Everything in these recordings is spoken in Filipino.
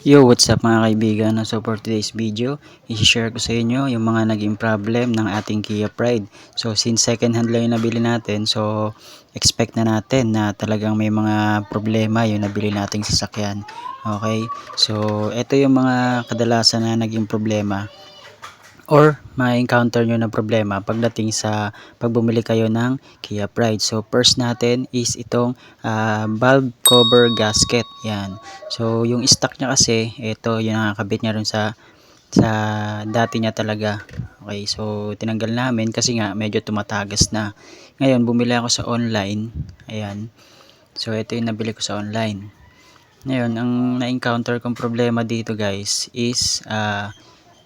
Yo, what's up mga kaibigan? So for today's video, i-share ko sa inyo yung mga naging problem ng ating Kia Pride. So since second hand lang yung nabili natin, so expect na natin na talagang may mga problema yung nabili nating sasakyan. Okay? So ito yung mga kadalasan na naging problema or ma-encounter nyo na problema pagdating sa pagbumili kayo ng Kia Pride. So first natin is itong valve cover gasket. Yan. So yung stock niya kasi, ito yung nakakabit niya rin sa dati niya talaga. Okay, so tinanggal namin kasi nga medyo tumatagas na. Ngayon bumili ako sa online. Ayan. So ito yung nabili ko sa online. Ngayon, ang na-encounter kong problema dito guys is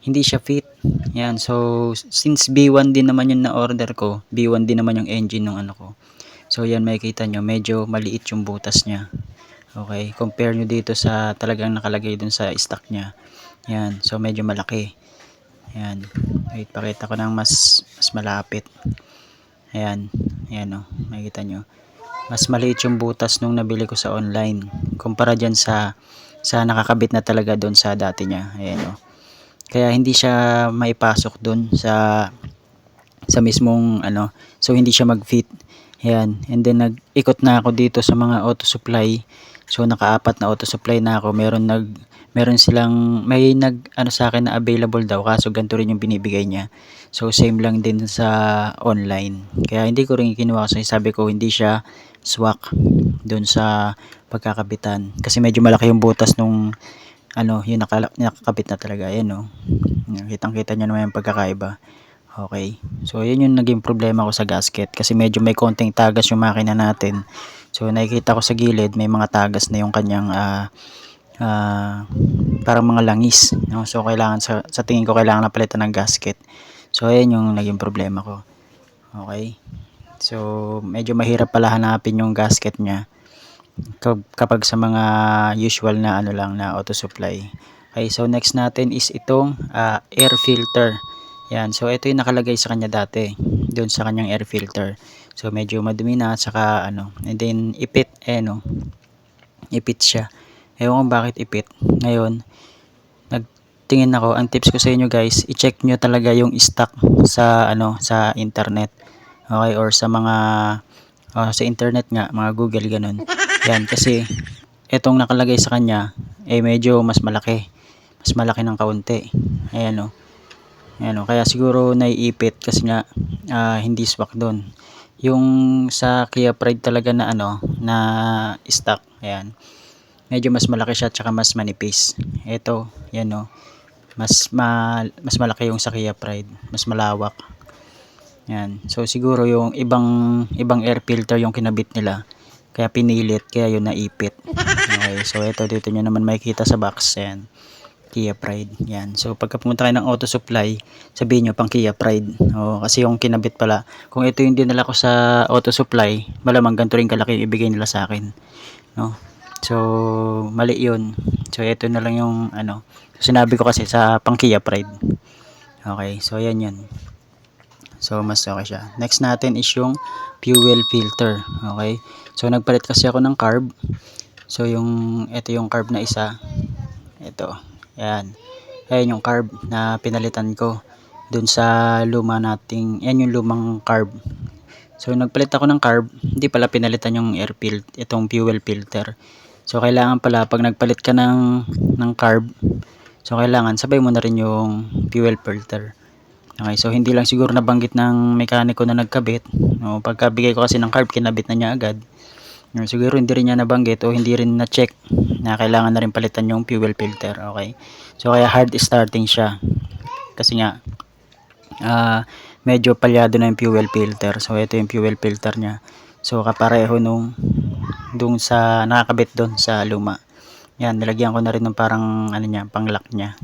hindi siya fit. Yan. So, since B1 din naman yung na-order ko, B1 din naman yung engine ng ano ko. So, yan makikita nyo, medyo maliit yung butas niya. Okay. Compare nyo dito sa talagang nakalagay dun sa stock niya. Yan. So, medyo malaki. Yan. Wait, pakita ko ng mas malapit. Ayan. Ayan o. Makikita nyo. Mas maliit yung butas nung nabili ko sa online. Kumpara dyan sa nakakabit na talaga dun sa dati niya. Ayan o. Kaya hindi siya maipasok doon sa mismong ano, so hindi siya mag-fit. Ayan, and then nag-ikot na ako dito sa mga auto supply. So nakaapat na auto supply na ako. Meron silang may nag ano sa akin na available daw, kaso ganito rin yung binibigay niya. So same lang din sa online. Kaya hindi ko rin kinuha kasi sabi ko hindi siya swak doon sa pagkakabitan. Kasi medyo malaki yung butas nung ano, yung nakakabit na talaga. Ayan o. Kitang-kita nyo naman yung pagkakaiba. Okay. So, yun yung naging problema ko sa gasket. Kasi medyo may konting tagas yung makina natin. So, nakikita ko sa gilid, may mga tagas na yung kanyang parang mga langis. No? So, kailangan sa tingin ko, kailangan na palitan ng gasket. So, ayan yung naging problema ko. Okay. So, medyo mahirap pala hanapin yung gasket niya kapag sa mga usual na ano lang na auto supply. Okay, so next natin is itong air filter. Yan, so ito yung nakalagay sa kanya dati, doon sa kanyang air filter. So medyo madumi na, saka ano, and then ipit, no, ipit siya. Ewan ko bakit ipit. Ngayon, nagtingin ako, ang tips ko sa inyo guys, i-check nyo talaga yung stock sa ano, sa internet. Okay, or sa mga sa internet nga, mga Google ganun. Yan, kasi itong nakalagay sa kanya, medyo mas malaki. Mas malaki ng kaunti. Ayan o. Ayan o. Kaya siguro naiipit kasi nga hindi swak doon. Yung sa Kia Pride talaga na ano, na stock. Ayan. Medyo mas malaki siya tsaka mas manipis. Ito, yan o. Mas malaki yung sa Kia Pride. Mas malawak. Yan. So siguro yung ibang air filter yung kinabit nila. Kaya pinilit, kaya yun naipit. Okay, so ito dito nyo naman makikita sa box. Yan. Kia Pride. Yan. So pagka pumunta kayo ng auto supply, sabihin nyo pang Kia Pride. Kasi yung kinabit pala, kung ito yung dinala ko sa auto supply, malamang ganito rin kalaki ibigay nila sa akin. No? So mali yun. So ito na lang yung ano. So, sinabi ko kasi sa pang Kia Pride. Okay, so yan yan. So mas okay siya. Next natin is yung fuel filter. Okay. So nagpalit kasi ako ng carb. So ito yung carb na isa. Ito. Yan. Ayan yung carb na pinalitan ko dun sa luma nating, yan yung lumang carb. So nagpalit ako ng carb, hindi pala pinalitan yung itong fuel filter. So kailangan pala pag nagpalit ka ng carb, so kailangan sabay mo na rin yung fuel filter. Okay, so hindi lang siguro nabanggit ng mekaniko na nagkabit. No, pagkabigay ko kasi ng carb, kinabit na niya agad. No, siguro hindi rin niya nabanggit o hindi rin na-check na kailangan na rin palitan yung fuel filter. Okay, so kaya hard starting siya. Kasi nga, medyo palyado na yung fuel filter. So ito yung fuel filter niya. So kapareho dung sa nakakabit doon sa luma. Yan, nilagyan ko na rin ng parang ano niya, pang lock niya.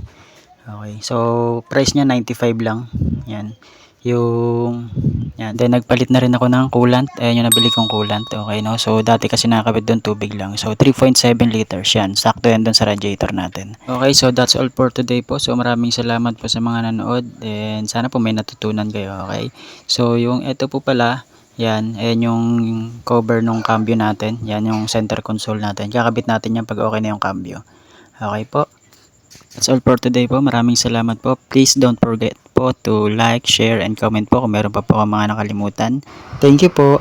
Okay, so price niya 95 lang. Yan. Yan. Then nagpalit na rin ako ng coolant. Ayan yung nabili kong coolant. Okay, no? So dati kasi nakakabit doon tubig lang. So 3.7 liters yan. Sakto yan doon sa radiator natin. Okay, so that's all for today po. So maraming salamat po sa mga nanood. And sana po may natutunan kayo. Okay. So yung ito po pala, yan, ayan yung cover ng cambio natin. Yan yung center console natin. Kakabit natin yan pag okay na yung cambio. Okay po. That's all for today po. Maraming salamat po. Please don't forget po to like, share, and comment po kung meron pa po akong mga nakalimutan. Thank you po.